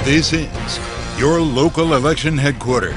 This is your local election headquarters.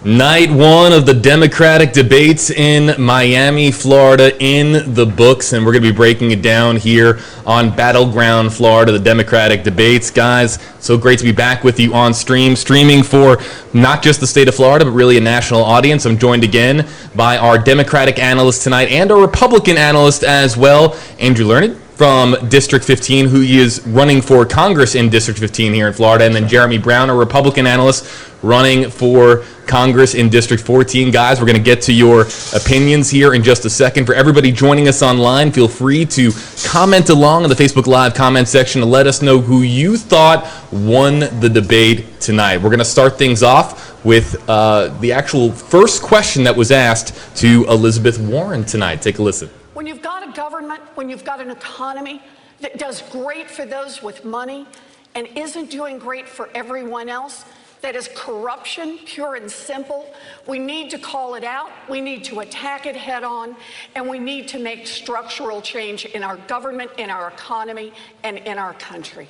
Night one of the Democratic debates in Miami, Florida in the books, and we're going to be breaking it down here on Battleground Florida, the Democratic debates. Guys, so great to be back with you on streaming for not just the state of Florida, but really a national audience. I'm joined again by our Democratic analyst tonight and our Republican analyst as well, Andrew Learned from District 15, who is running for Congress in District 15 here in Florida, and then Jeremy Brown, a Republican analyst running for Congress in District 14. Guys, we're going to get to your opinions here in just a second. For everybody joining us online, feel free to comment along in the Facebook Live comment section to let us know who you thought won the debate tonight. We're going to start things off with the actual first question that was asked to Elizabeth Warren tonight. Take a listen. When you've got a government, when you've got an economy that does great for those with money and isn't doing great for everyone else, that is corruption, pure and simple, we need to call it out, we need to attack it head on, and we need to make structural change in our government, in our economy, and in our country.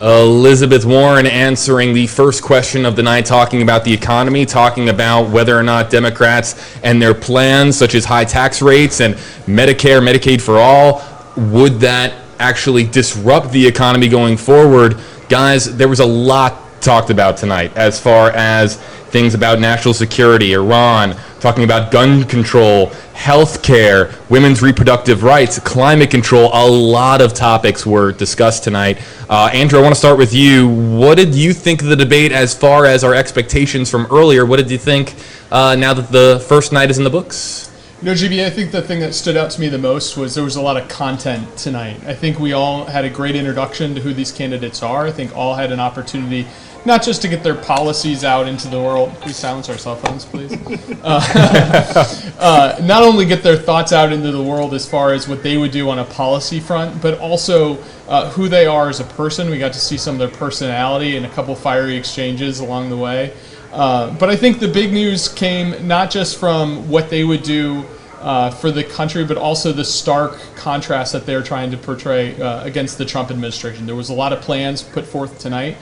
Elizabeth Warren answering the first question of the night, talking about the economy, talking about whether or not Democrats and their plans, such as high tax rates and Medicare, Medicaid for all, would that actually disrupt the economy going forward. Guys, there was a lot talked about tonight as far as things about national security, Iran, talking about gun control, health care, women's reproductive rights, climate control. A lot of topics were discussed tonight. Andrew, I want to start with you. What did you think of the debate as far as our expectations from earlier? What did you think now that the first night is in the books? You know, GB, I think the thing that stood out to me the most was there was a lot of content tonight. I think we all had a great introduction to who these candidates are. I think all had an opportunity not just to get their policies out into the world. Can we silence our cell phones, please? Not only get their thoughts out into the world as far as what they would do on a policy front, but also who they are as a person. We got to see some of their personality and a couple fiery exchanges along the way. But I think the big news came not just from what they would do for the country, but also the stark contrast that they're trying to portray against the Trump administration. There was a lot of plans put forth tonight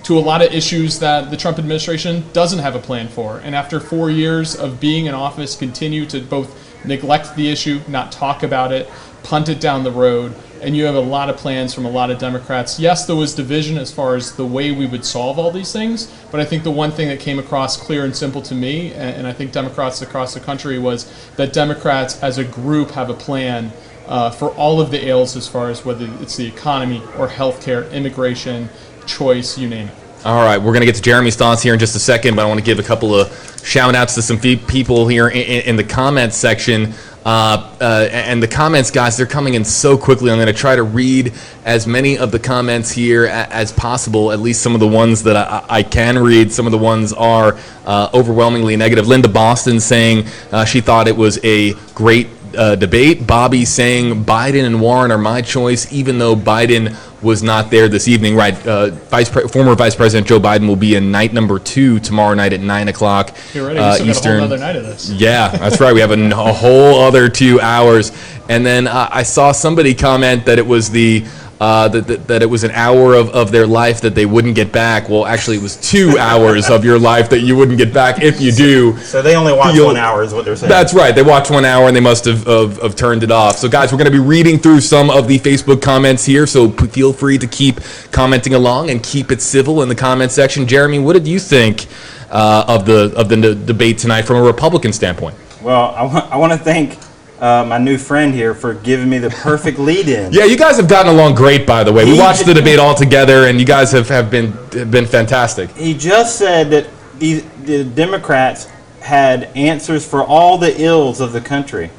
to a lot of issues that the Trump administration doesn't have a plan for. And after 4 years of being in office, continue to both neglect the issue, not talk about it, punt it down the road, and you have a lot of plans from a lot of Democrats. Yes, there was division as far as the way we would solve all these things, but I think the one thing that came across clear and simple to me, and I think Democrats across the country, was that Democrats as a group have a plan for all of the ails as far as whether it's the economy or healthcare, immigration, choice, you name it. All right, we're going to get to Jeremy's thoughts here in just a second, but I want to give a couple of shout-outs to some people here in the comments section. And the comments, guys, they're coming in so quickly. I'm going to try to read as many of the comments here as possible, at least some of the ones that I can read. Some of the ones are overwhelmingly negative. Linda Boston saying she thought it was a great debate. Bobby saying Biden and Warren are my choice, even though Biden was not there this evening. Right, former Vice President Joe Biden will be in night number 2 tomorrow night at 9 o'clock Eastern. Got a whole other night of this. Yeah, that's right. We have a whole other 2 hours. And then I saw somebody comment that it was that it was an hour of their life that they wouldn't get back. Well, actually, it was 2 hours of your life that you wouldn't get back if you do. So they only watch 1 hour is what they're saying. That's right. They watched 1 hour and they must have turned it off. So, guys, we're going to be reading through some of the Facebook comments here, so feel free to keep commenting along and keep it civil in the comment section. Jeremy, what did you think of the debate tonight from a Republican standpoint? Well, I want to thank my new friend here for giving me the perfect lead-in. Yeah, you guys have gotten along great, by the way. We watched the debate all together, and you guys have been fantastic. He just said that the Democrats had answers for all the ills of the country.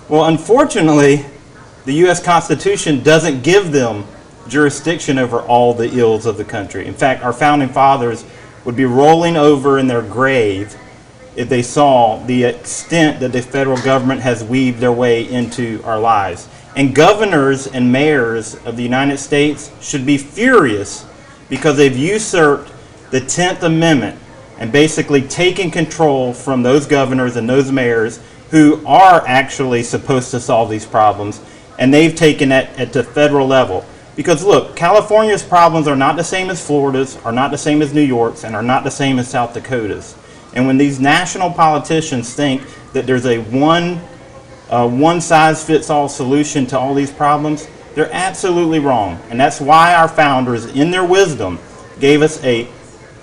Well, unfortunately, the U.S. Constitution doesn't give them jurisdiction over all the ills of the country. In fact, our founding fathers would be rolling over in their grave if they saw the extent that the federal government has weaved their way into our lives. And governors and mayors of the United States should be furious because they've usurped the 10th Amendment and basically taken control from those governors and those mayors who are actually supposed to solve these problems and they've taken it at the federal level. Because look, California's problems are not the same as Florida's, are not the same as New York's, and are not the same as South Dakota's. And when these national politicians think that there's a one-size-fits-all solution to all these problems, they're absolutely wrong. And that's why our founders, in their wisdom, gave us a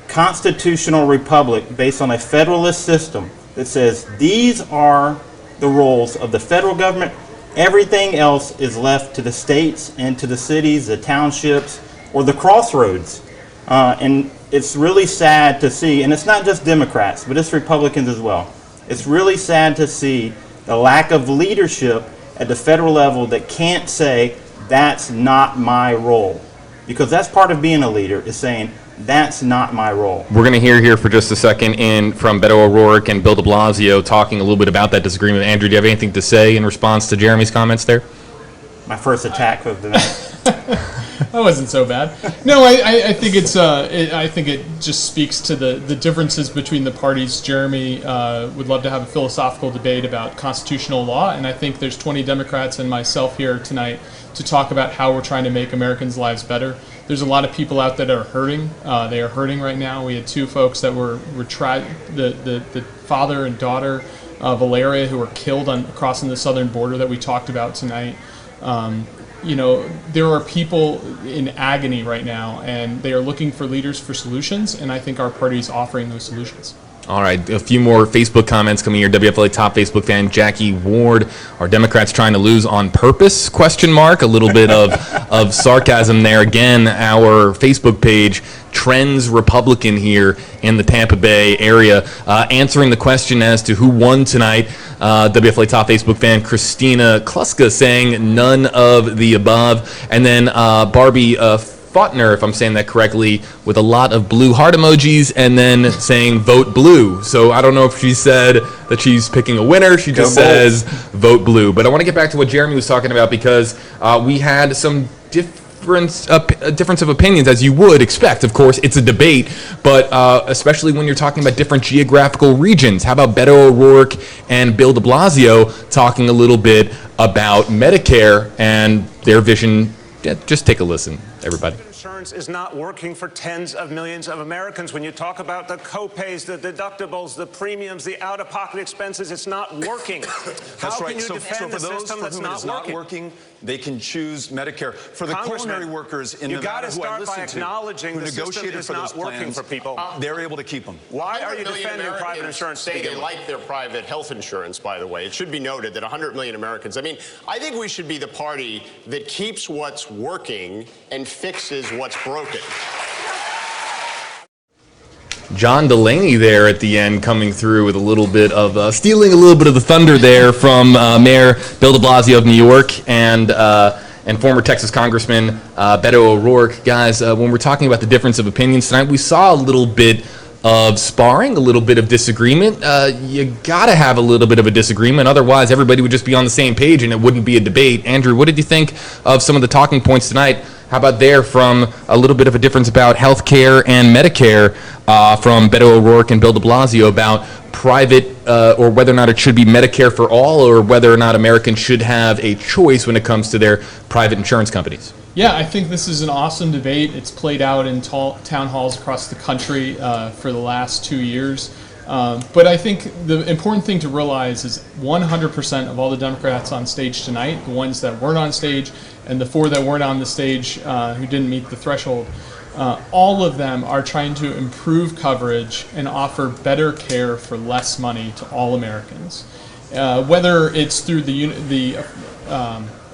constitutional republic based on a federalist system that says these are the roles of the federal government. Everything else is left to the states and to the cities, the townships, or the crossroads. And it's really sad to see, and it's not just Democrats, but it's Republicans as well. It's really sad to see the lack of leadership at the federal level that can't say, that's not my role. Because that's part of being a leader, is saying, that's not my role. We're going to hear here for just a second from Beto O'Rourke and Bill de Blasio talking a little bit about that disagreement. Andrew, do you have anything to say in response to Jeremy's comments there? My first attack of the night. That wasn't so bad. No, I think I think it just speaks to the differences between the parties. Jeremy would love to have a philosophical debate about constitutional law, and I think there's 20 Democrats and myself here tonight to talk about how we're trying to make Americans' lives better. There's a lot of people out that are hurting. They are hurting right now. We had two folks that were tried, the father and daughter of Valeria, who were killed crossing the southern border that we talked about tonight. There are people in agony right now, and they are looking for leaders for solutions, and I think our party is offering those solutions. All right, a few more Facebook comments coming here. WFLA top Facebook fan Jackie Ward. Are Democrats trying to lose on purpose? Question mark. A little bit of sarcasm there. Again, our Facebook page trends Republican here in the Tampa Bay area. Answering the question as to who won tonight, WFLA top Facebook fan Christina Kluska saying none of the above. And then Barbie Faulkner, if I'm saying that correctly, with a lot of blue heart emojis and then saying vote blue. So I don't know if she said that she's picking a winner. She just says vote blue. But I want to get back to what Jeremy was talking about, because we had some difference of opinions, as you would expect. Of course, it's a debate, but especially when you're talking about different geographical regions. How about Beto O'Rourke and Bill de Blasio talking a little bit about Medicare and their vision? Just take a listen, everybody. Insurance is not working for tens of millions of Americans. When you talk about the copays, the deductibles, the premiums, the out-of-pocket expenses, it's not working. That's right. Can you defend for a those system for that's whom it is not working, they can choose Medicare. For the culinary workers in Nevada who I listened to, who negotiated for those plans, they're able to keep them. Why are you defending private insurance? Say they like their private health insurance, by the way. It should be noted that 100 million Americans. I mean, I think we should be the party that keeps what's working and fixes what's broken. John Delaney there at the end coming through with a little bit of stealing a little bit of the thunder there from Mayor Bill de Blasio of New York and former Texas Congressman Beto O'Rourke. Guys, when we're talking about the difference of opinions tonight, we saw a little bit of sparring, a little bit of disagreement. You got to have a little bit of a disagreement, otherwise everybody would just be on the same page and it wouldn't be a debate. Andrew, what did you think of some of the talking points tonight? How about there from a little bit of a difference about health care and Medicare from Beto O'Rourke and Bill de Blasio about private or whether or not it should be Medicare for all, or whether or not Americans should have a choice when it comes to their private insurance companies? Yeah, I think this is an awesome debate. It's played out in town halls across the country for the last 2 years. But I think the important thing to realize is 100% of all the Democrats on stage tonight, the ones that weren't on stage and the 4 that weren't on the stage who didn't meet the threshold, all of them are trying to improve coverage and offer better care for less money to all Americans. Whether it's through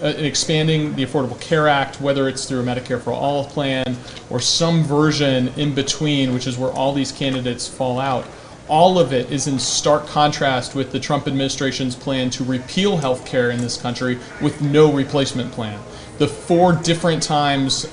expanding the Affordable Care Act, whether it's through a Medicare for All plan, or some version in between, which is where all these candidates fall out. All of it is in stark contrast with the Trump administration's plan to repeal health care in this country with no replacement plan. The 4 different times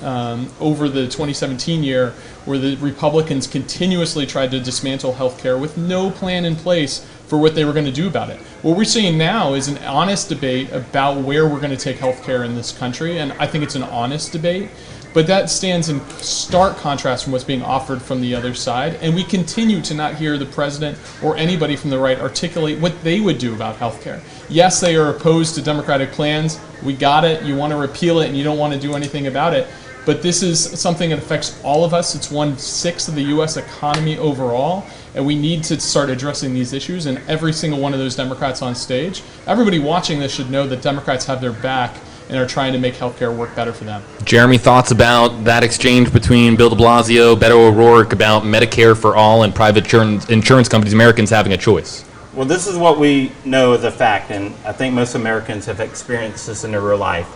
over the 2017 year where the Republicans continuously tried to dismantle health care with no plan in place for what they were going to do about it. What we're seeing now is an honest debate about where we're going to take health care in this country, and I think it's an honest debate. But that stands in stark contrast from what's being offered from the other side, and we continue to not hear the president or anybody from the right articulate what they would do about health care. Yes, they are opposed to Democratic plans. We got it. You want to repeal it, and you don't want to do anything about it. But this is something that affects all of us. It's 1/6 of the U.S. economy overall, and we need to start addressing these issues. And every single one of those Democrats on stage, everybody watching this should know that Democrats have their back and are trying to make healthcare work better for them. Jeremy, thoughts about that exchange between Bill de Blasio, Beto O'Rourke about Medicare for all and private insurance companies, Americans having a choice? Well, this is what we know as a fact, and I think most Americans have experienced this in their real life.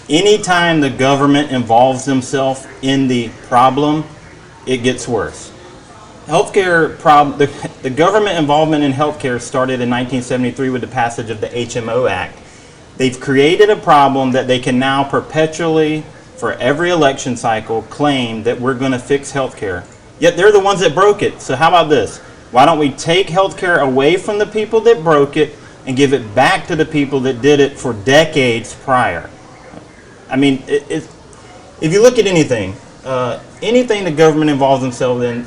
Anytime the government involves themselves in the problem, it gets worse. Healthcare the government involvement in healthcare started in 1973 with the passage of the HMO Act. They've created a problem that they can now perpetually, for every election cycle, claim that we're going to fix healthcare. Yet they're the ones that broke it. So how about this? Why don't we take healthcare away from the people that broke it and give it back to the people that did it for decades prior? I mean, if you look at anything the government involves themselves in,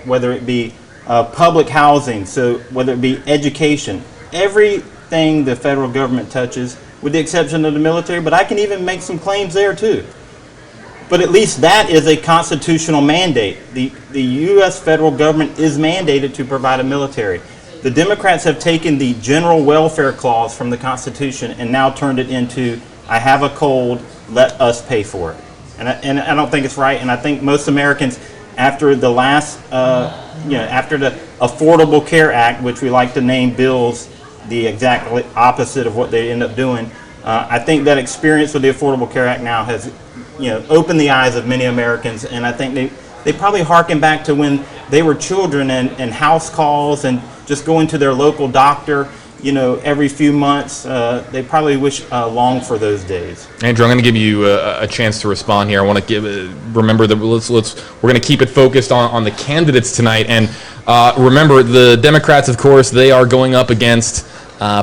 whether it be public housing, so whether it be education, everything the federal government touches, with the exception of the military, but I can even make some claims there too. But at least that is a constitutional mandate. The U.S. federal government is mandated to provide a military. The Democrats have taken the general welfare clause from the Constitution and now turned it into, I have a cold, let us pay for it. And I don't think it's right. And I think most Americans, after the last, after the Affordable Care Act, which we like to name bills the exact opposite of what they end up doing, I think that experience with the Affordable Care Act now has, opened the eyes of many Americans. And I think they probably harken back to when they were children and house calls and just going to their local doctor, every few months. They probably long for those days. Andrew, I'm going to give you a chance to respond here. I want to remember that we're going to keep it focused on the candidates tonight. And remember, the Democrats, of course, they are going up against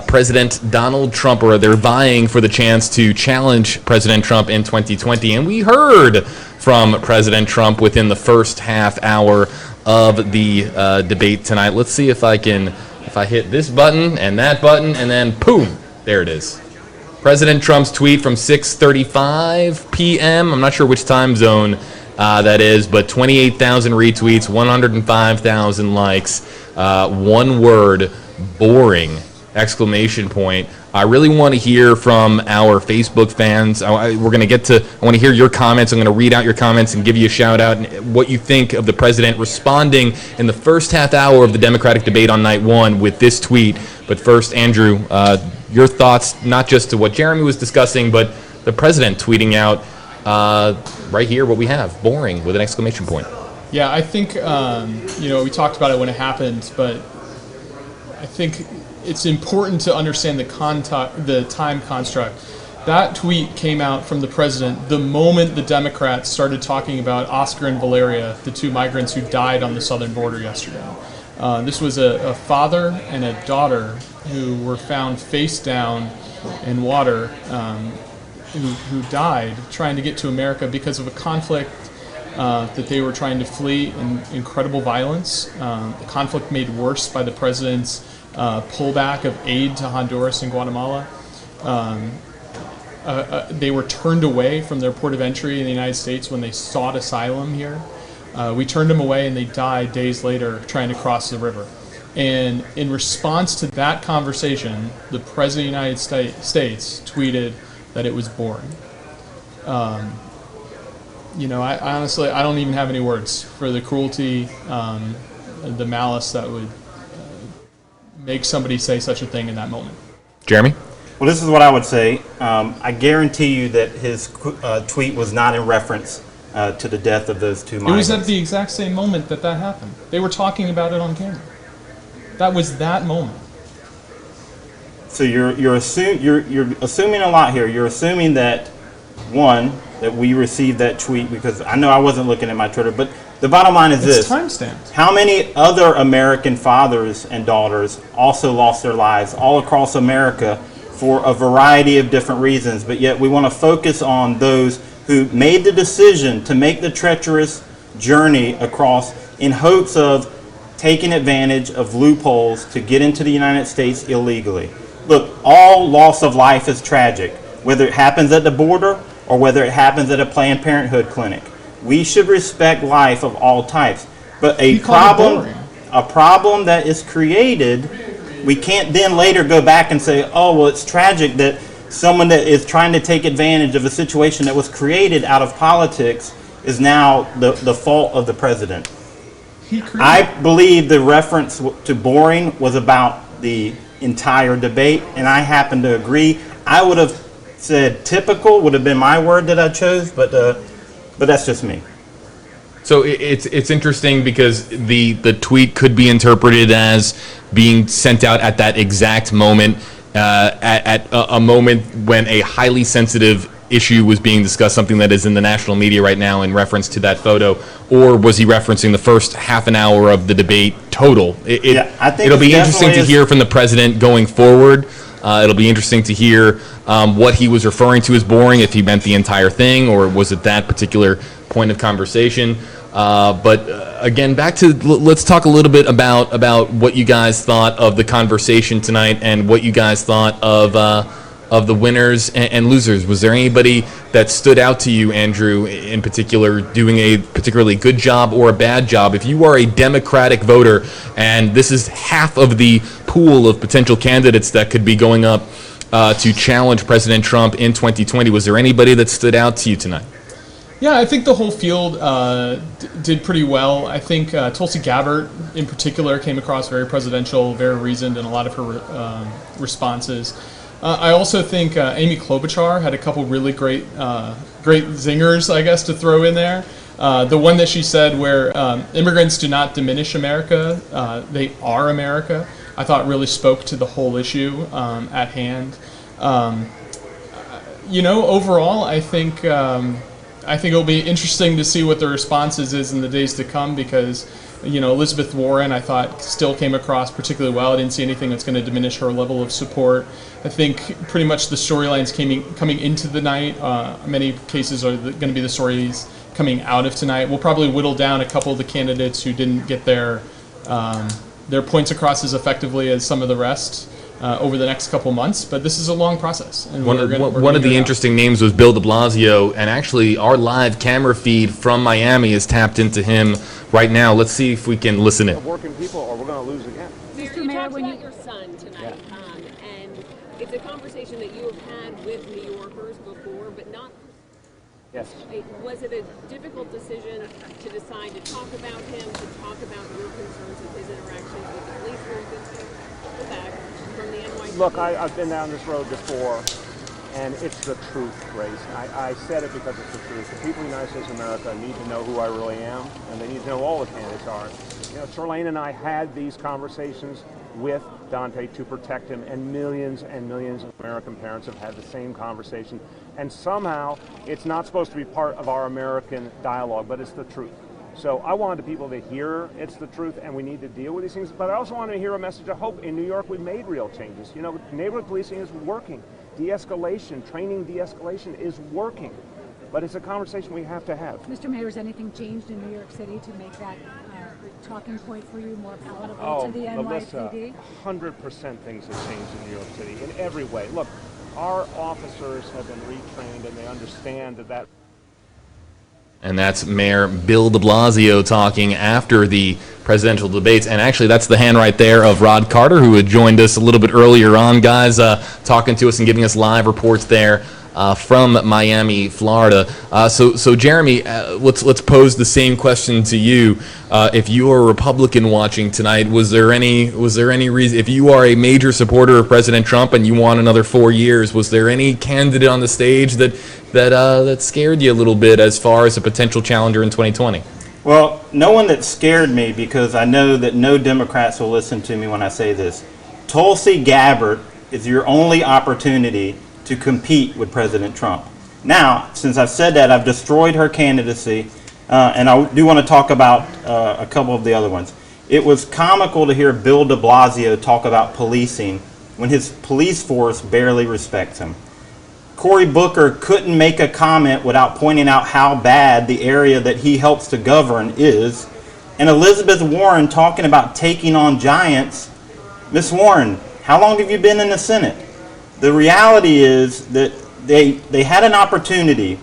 President Donald Trump, or they're vying for the chance to challenge President Trump in 2020. And we heard from President Trump within the first half hour of the debate tonight. Let's see if I hit this button and that button, and then boom, there it is. President Trump's tweet from 6:35 p.m. I'm not sure which time zone that is, but 28,000 retweets, 105,000 likes. One word, boring! Exclamation point. I really want to hear from our Facebook fans. I want to hear your comments. I'm going to read out your comments and give you a shout out and what you think of the president responding in the first half hour of the Democratic debate on night one with this tweet. But first, Andrew, your thoughts, not just to what Jeremy was discussing, but the president tweeting out right here what we have, boring, with an exclamation point. Yeah, I think, we talked about it when it happened, but I think it's important to understand the time construct. That tweet came out from the president the moment the Democrats started talking about Oscar and Valeria, the two migrants who died on the southern border yesterday. This was a father and a daughter who were found face down in water, who died trying to get to America because of a conflict that they were trying to flee in incredible violence. The conflict made worse by the president's pullback of aid to Honduras and Guatemala. They were turned away from their port of entry in the United States when they sought asylum here. We turned them away and they died days later trying to cross the river. And in response to that conversation, the President of the United States tweeted that it was boring. I honestly, I don't even have any words for the cruelty, the malice that would make somebody say such a thing in that moment. Jeremy? Well, this is what I would say. I guarantee you that his tweet was not in reference to the death of those two migrants. It was at the exact same moment that happened. They were talking about it on camera. That was that moment. So you're assuming a lot here. You're assuming that, one, that we received that tweet, because I know I wasn't looking at my Twitter, but the bottom line is this. It's timestamped. How many other American fathers and daughters also lost their lives all across America for a variety of different reasons, but yet we want to focus on those who made the decision to make the treacherous journey across in hopes of taking advantage of loopholes to get into the United States illegally. Look, all loss of life is tragic, whether it happens at the border or whether it happens at a Planned Parenthood clinic. We should respect life of all types. But a problem that is created, we can't then later go back and say, oh, well, it's tragic that someone that is trying to take advantage of a situation that was created out of politics is now the fault of the president. I believe the reference to boring was about the entire debate, and I happen to agree. I would have said typical would have been my word that I chose, but that's just me. So it's interesting because the tweet could be interpreted as being sent out at that exact moment, at a moment when a highly sensitive issue was being discussed, something that is in the national media right now in reference to that photo, or was he referencing the first half an hour of the debate total? I think it'll be interesting to hear from the president going forward. It'll be interesting to hear what he was referring to as boring, if he meant the entire thing, or was it that particular point of conversation. But again, back to let's talk a little bit about what you guys thought of the conversation tonight and what you guys thought of the winners and losers. Was there anybody that stood out to you, Andrew, in particular, doing a particularly good job or a bad job? If you are a Democratic voter and this is half of the pool of potential candidates that could be going up to challenge President Trump in 2020, was there anybody that stood out to you tonight? Yeah, I think the whole field did pretty well. I think Tulsi Gabbard, in particular, came across very presidential, very reasoned in a lot of her responses. I also think Amy Klobuchar had a couple really great zingers, I guess, to throw in there. The one that she said where immigrants do not diminish America, they are America, I thought really spoke to the whole issue at hand. Overall, I think it'll be interesting to see what the responses is in the days to come, because Elizabeth Warren, I thought, still came across particularly well. I didn't see anything that's going to diminish her level of support. I think pretty much the storylines coming into the night, many cases are going to be the stories coming out of tonight. We'll probably whittle down a couple of the candidates who didn't get their points across as effectively as some of the rest over the next couple months, but this is a long process. And one of the interesting names was Bill de Blasio, and actually our live camera feed from Miami is tapped into him right now. Let's see if we can listen in. Working people, or we're going to lose again. Mr. Mayor, when you your son tonight, and it's a conversation that you have had with New Yorkers before, but not. Yes. Was it a difficult decision to decide to talk about him, to talk about your concerns with his interactions with the police, for instance? From the NYC? Look, I've been down this road before, and it's the truth, Grace. I said it because it's the truth. The people of the United States of America need to know who I really am, and they need to know all the candidates are. Charlene and I had these conversations with Dante to protect him, and millions of American parents have had the same conversation. And somehow, it's not supposed to be part of our American dialogue, but it's the truth. So I wanted people to hear it's the truth, and we need to deal with these things. But I also wanted to hear a message of hope. In New York, we've made real changes. Neighborhood policing is working. De-escalation, training de-escalation is working. But it's a conversation we have to have. Mr. Mayor, has anything changed in New York City to make that talking point for you more palatable to the NYPD? 100% things have changed in New York City in every way. Look, our officers have been retrained, and they understand that. And that's Mayor Bill de Blasio talking after the presidential debates. And actually, that's the hand right there of Rod Carter, who had joined us a little bit earlier on, guys, talking to us and giving us live reports there from Miami, Florida. So Jeremy, let's pose the same question to you. If you are a Republican watching tonight, was there any reason, if you are a major supporter of President Trump and you want another 4 years, was there any candidate on the stage that scared you a little bit as far as a potential challenger in 2020? Well, no one that scared me, because I know that no Democrats will listen to me when I say this. Tulsi Gabbard is your only opportunity to compete with President Trump. Now, since I've said that, I've destroyed her candidacy, and I do want to talk about a couple of the other ones. It was comical to hear Bill de Blasio talk about policing when his police force barely respects him. Cory Booker couldn't make a comment without pointing out how bad the area that he helps to govern is. And Elizabeth Warren talking about taking on giants. Miss Warren, how long have you been in the Senate? The reality is that they had an opportunity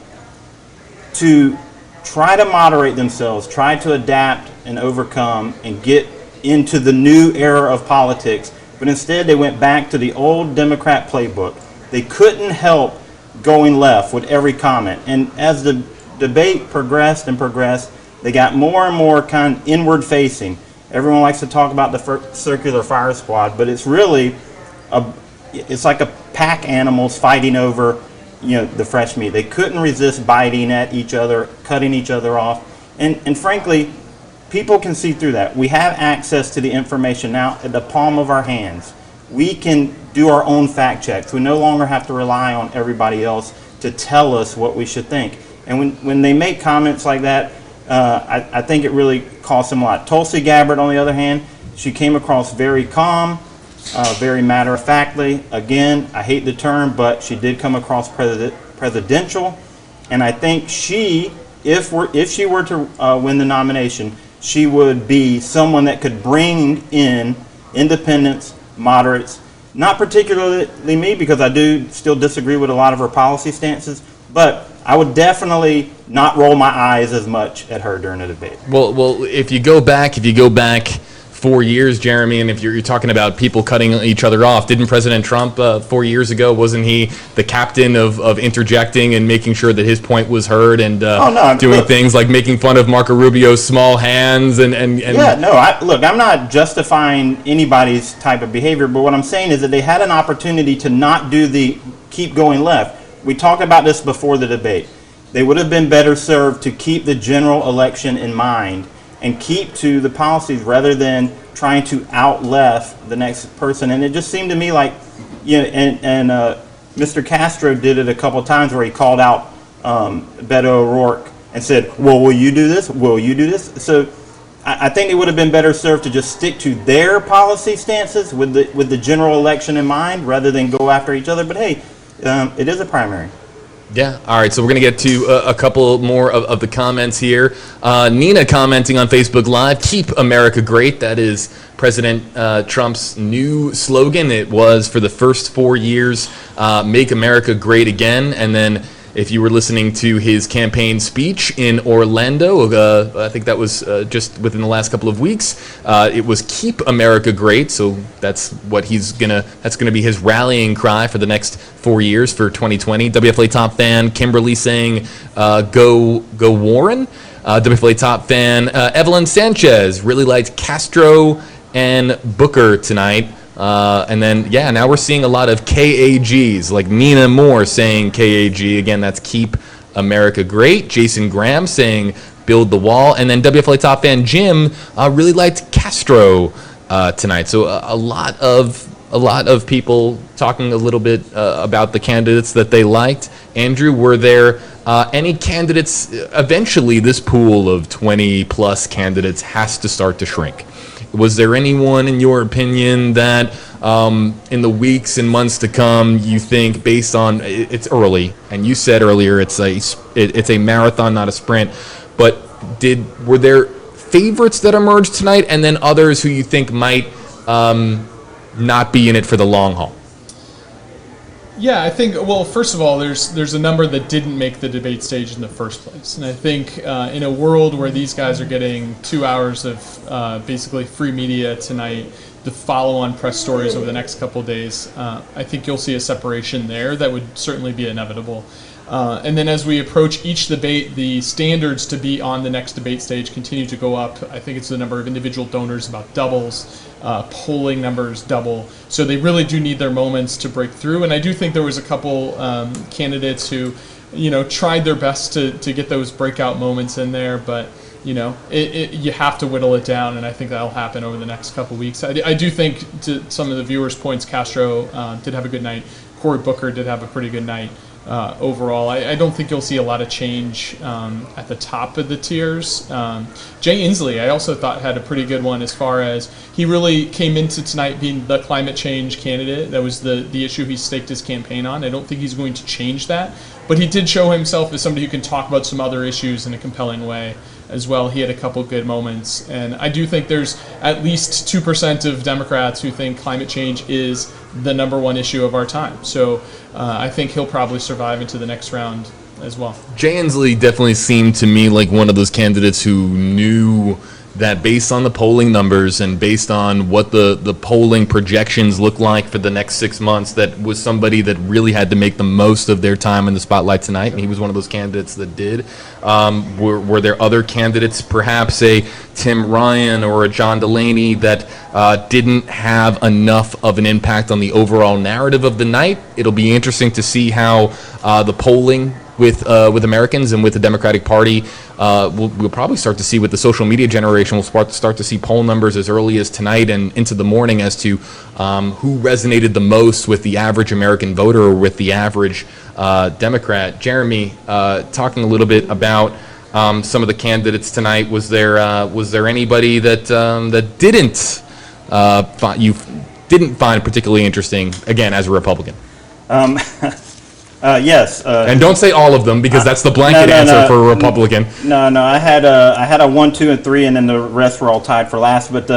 to try to moderate themselves, try to adapt and overcome and get into the new era of politics, but instead they went back to the old Democrat playbook. They couldn't help going left with every comment. And as the debate progressed and progressed, they got more and more kind of inward facing. Everyone likes to talk about the circular fire squad, but it's really it's like a pack animals fighting over, the fresh meat. They couldn't resist biting at each other, cutting each other off. And frankly, people can see through that. We have access to the information now at the palm of our hands. We can do our own fact checks. We no longer have to rely on everybody else to tell us what we should think. And when they make comments like that, I think it really costs them a lot. Tulsi Gabbard, on the other hand, she came across very calm, very matter-of-factly. Again, I hate the term, but she did come across presidential. And I think she, if she were to win the nomination, she would be someone that could bring in independents, moderates, not particularly me, because I do still disagree with a lot of her policy stances, but I would definitely not roll my eyes as much at her during the debate. Well, if you go back 4 years, Jeremy, and if you're talking about people cutting each other off, didn't President Trump 4 years ago, wasn't he the captain of interjecting and making sure that his point was heard and doing things like making fun of Marco Rubio's small hands and Yeah, no, I'm not justifying anybody's type of behavior, but what I'm saying is that they had an opportunity to not do the keep going left. We talked about this before the debate. They would have been better served to keep the general election in mind and keep to the policies rather than trying to out-left the next person. And it just seemed to me like, Mr. Castro did it a couple of times where he called out Beto O'Rourke and said, well, will you do this? Will you do this? So I think it would have been better served to just stick to their policy stances with the general election in mind rather than go after each other. But hey, it is a primary. Yeah. All right. So we're going to get to a couple more of the comments here. Nina commenting on Facebook Live, "Keep America Great." That is President Trump's new slogan. It was for the first 4 years, "Make America Great Again." And then if you were listening to his campaign speech in Orlando, I think that was just within the last couple of weeks, it was "Keep America Great." So that's what that's gonna be his rallying cry for the next 4 years for 2020. WFLA top fan Kimberly saying, "Go Warren." WFLA top fan Evelyn Sanchez really liked Castro and Booker tonight. And then, now we're seeing a lot of KAGs, like Nina Moore saying KAG. Again, that's "Keep America Great." Jason Graham saying "Build the Wall." And then WFLA top fan Jim really liked Castro tonight. So a lot of people talking a little bit about the candidates that they liked. Andrew, were there any candidates? Eventually, this pool of 20-plus candidates has to start to shrink. Was there anyone, in your opinion, that in the weeks and months to come, you think, based on it's early, and you said earlier it's a marathon, not a sprint, but were there favorites that emerged tonight, and then others who you think might not be in it for the long haul? Yeah, I think, well, first of all, there's a number that didn't make the debate stage in the first place. And I think in a world where these guys are getting 2 hours of basically free media tonight, the follow-on press stories over the next couple of days, I think you'll see a separation there that would certainly be inevitable. And then as we approach each debate, the standards to be on the next debate stage continue to go up. I think it's the number of individual donors about doubles, polling numbers double. So they really do need their moments to break through. And I do think there was a couple candidates who, tried their best to get those breakout moments in there, but you have to whittle it down, and I think that'll happen over the next couple weeks. I do think, to some of the viewers' points, Castro did have a good night. Cory Booker did have a pretty good night overall. I don't think you'll see a lot of change at the top of the tiers. Jay Inslee, I also thought, had a pretty good one as far as he really came into tonight being the climate change candidate. That was the issue he staked his campaign on. I don't think he's going to change that, but he did show himself as somebody who can talk about some other issues in a compelling way as well. He had a couple good moments, and I do think there's at least 2% of Democrats who think climate change is the number one issue of our time. So I think he'll probably survive into the next round as well. Jay Inslee definitely seemed to me like one of those candidates who knew that based on the polling numbers and based on what the polling projections look like for the next 6 months, that was somebody that really had to make the most of their time in the spotlight tonight, and he was one of those candidates that did. Were there other candidates, perhaps a Tim Ryan or a John Delaney, that didn't have enough of an impact on the overall narrative of the night? It'll be interesting to see how the polling with Americans and with the Democratic Party, we'll probably start to see with the social media generation. We'll start to see poll numbers as early as tonight and into the morning as to who resonated the most with the average American voter or with the average Democrat. Jeremy, talking a little bit about some of the candidates tonight. Was there anybody that you didn't find particularly interesting, again, as a Republican? Yes. And don't say all of them, because that's the blanket answer for a Republican. No. I had a 1, 2, and 3, and then the rest were all tied for last. But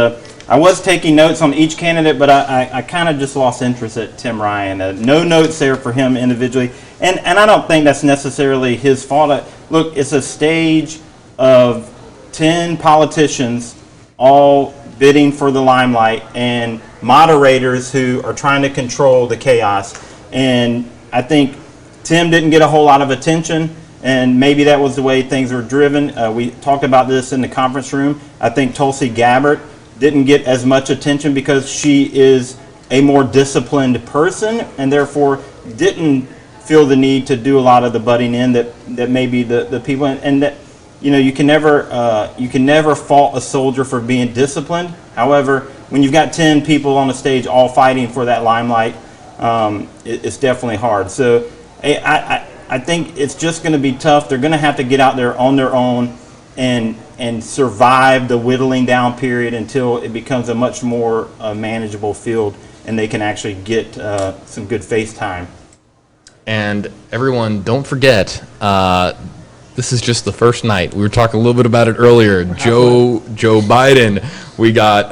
I was taking notes on each candidate, but I kind of just lost interest at Tim Ryan. No notes there for him individually, and I don't think that's necessarily his fault. Look, it's a stage of 10 politicians all bidding for the limelight and moderators who are trying to control the chaos. And I think Tim didn't get a whole lot of attention, and maybe that was the way things were driven. We talked about this in the conference room. I think Tulsi Gabbard didn't get as much attention because she is a more disciplined person and therefore didn't feel the need to do a lot of the butting in that maybe the people, and that, you know, you can never fault a soldier for being disciplined. However, when you've got 10 people on the stage all fighting for that limelight, it's definitely hard. So I think it's just going to be tough. They're going to have to get out there on their own and survive the whittling down period until it becomes a much more manageable field and they can actually get some good face time. And everyone, don't forget, this is just the first night. We were talking a little bit about it earlier. Joe Biden. We got,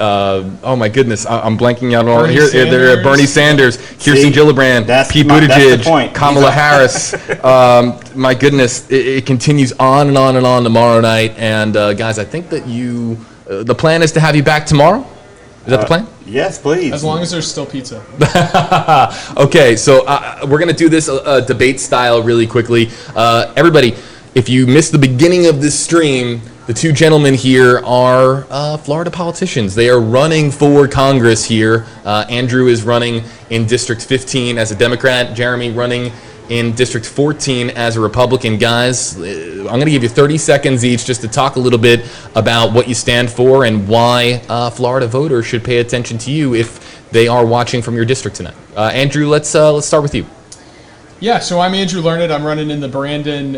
oh my goodness, I'm blanking out on all here. There, Bernie Sanders, Kirsten Gillibrand, Pete Buttigieg, Kamala Harris. My goodness, it continues on and on and on tomorrow night. And guys, I think that the plan is to have you back tomorrow. Is that the plan? Yes, please. As long as there's still pizza. Okay, so we're going to do this debate style really quickly. Everybody, if you missed the beginning of this stream, the two gentlemen here are Florida politicians. They are running for Congress here. Andrew is running in District 15 as a Democrat. Jeremy running in District 14 as a Republican. Guys, I'm going to give you 30 seconds each just to talk a little bit about what you stand for and why Florida voters should pay attention to you if they are watching from your district tonight. Andrew, let's start with you. Yeah, so I'm Andrew Learned. I'm running in the Brandon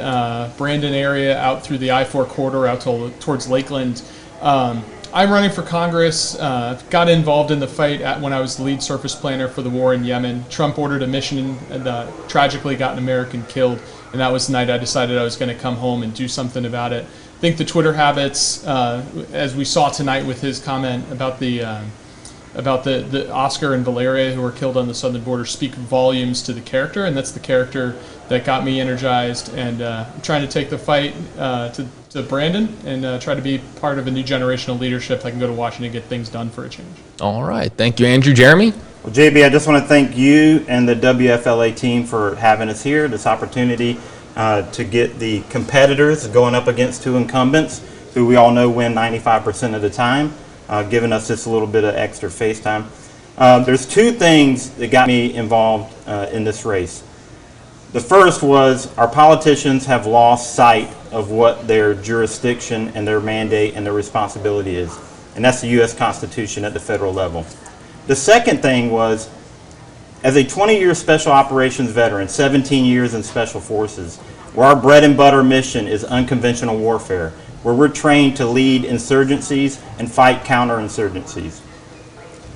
area out through the I-4 corridor out towards Lakeland. I'm running for Congress. Got involved in the fight when I was the lead surface planner for the war in Yemen. Trump ordered a mission and tragically got an American killed. And that was the night I decided I was going to come home and do something about it. I think the Twitter habits, as we saw tonight with his comment about the Oscar and Valeria who were killed on the southern border, speak volumes to the character, and that's the character that got me energized and trying to take the fight to Brandon and try to be part of a new generation of leadership that can go to Washington and get things done for a change. All right. Thank you, Andrew. Jeremy? Well, JB, I just want to thank you and the WFLA team for having us here, this opportunity to get the competitors going up against two incumbents who we all know win 95% of the time. Giving us just a little bit of extra face time. There's two things that got me involved in this race. The first was our politicians have lost sight of what their jurisdiction and their mandate and their responsibility is, and that's the U.S. Constitution at the federal level. The second thing was As a 20-year Special Operations veteran, 17 years in Special Forces, where our bread and butter mission is unconventional warfare, where we're trained to lead insurgencies and fight counterinsurgencies,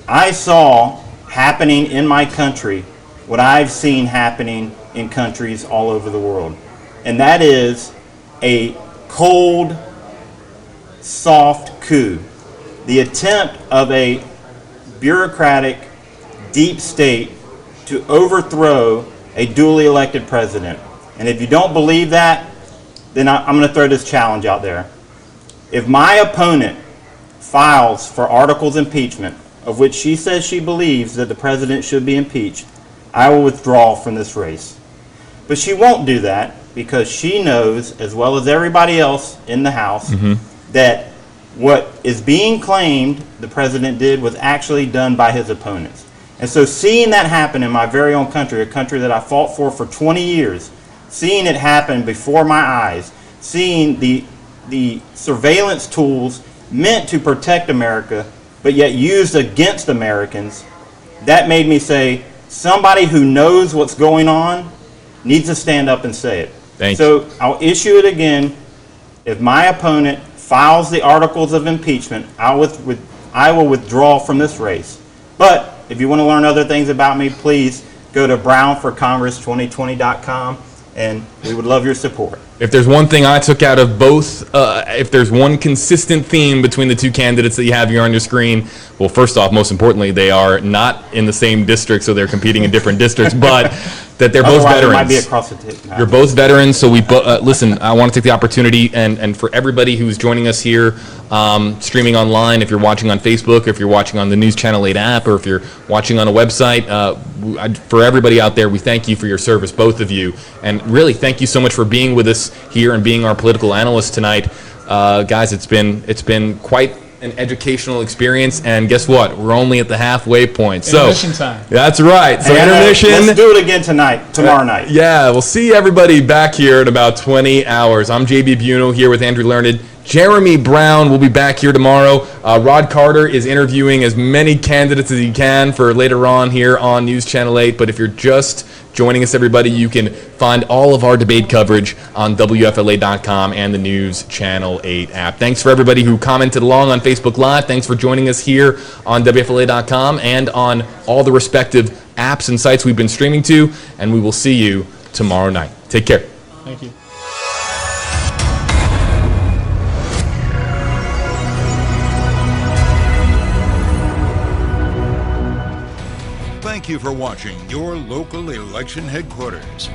I saw happening in my country what I've seen happening in countries all over the world. And that is a cold, soft coup. The attempt of a bureaucratic deep state to overthrow a duly elected president. And if you don't believe that, then I'm going to throw this challenge out there. If my opponent files for articles of impeachment, of which she says she believes that the president should be impeached, I will withdraw from this race. But she won't do that because she knows, as well as everybody else in the House, that what is being claimed the president did was actually done by his opponents. And so seeing that happen in my very own country, a country that I fought for 20 years, seeing it happen before my eyes, seeing the surveillance tools meant to protect America, but yet used against Americans, that made me say, somebody who knows what's going on needs to stand up and say it. So I'll issue it again. If my opponent files the articles of impeachment, I will withdraw from this race. But if you want to learn other things about me, please go to brownforcongress2020.com, and we would love your support. If there's one thing I took out of both, if there's one consistent theme between the two candidates that you have here on your screen, well, first off, most importantly, they are not in the same district, so they're competing in different districts, but that they're both veterans. Might be across the tip. You're both veterans, so we listen, I want to take the opportunity, and for everybody who's joining us here, streaming online, if you're watching on Facebook, if you're watching on the News Channel 8 app, or if you're watching on a website, for everybody out there, we thank you for your service, both of you, and really thank you so much for being with us here and being our political analyst tonight. Guys, it's been quite an educational experience, and guess what? We're only at the halfway point. Intermission time. That's right. So intermission. Let's do it again tomorrow night. Yeah, we'll see everybody back here in about 20 hours. I'm JB Biunno here with Andrew Learned. Jeremy Brown will be back here tomorrow. Rod Carter is interviewing as many candidates as he can for later on here on News Channel 8. But if you're just joining us, everybody, you can find all of our debate coverage on WFLA.com and the News Channel 8 app. Thanks for everybody who commented along on Facebook Live. Thanks for joining us here on WFLA.com and on all the respective apps and sites we've been streaming to. And we will see you tomorrow night. Take care. Thank you. Thank you for watching your local election headquarters.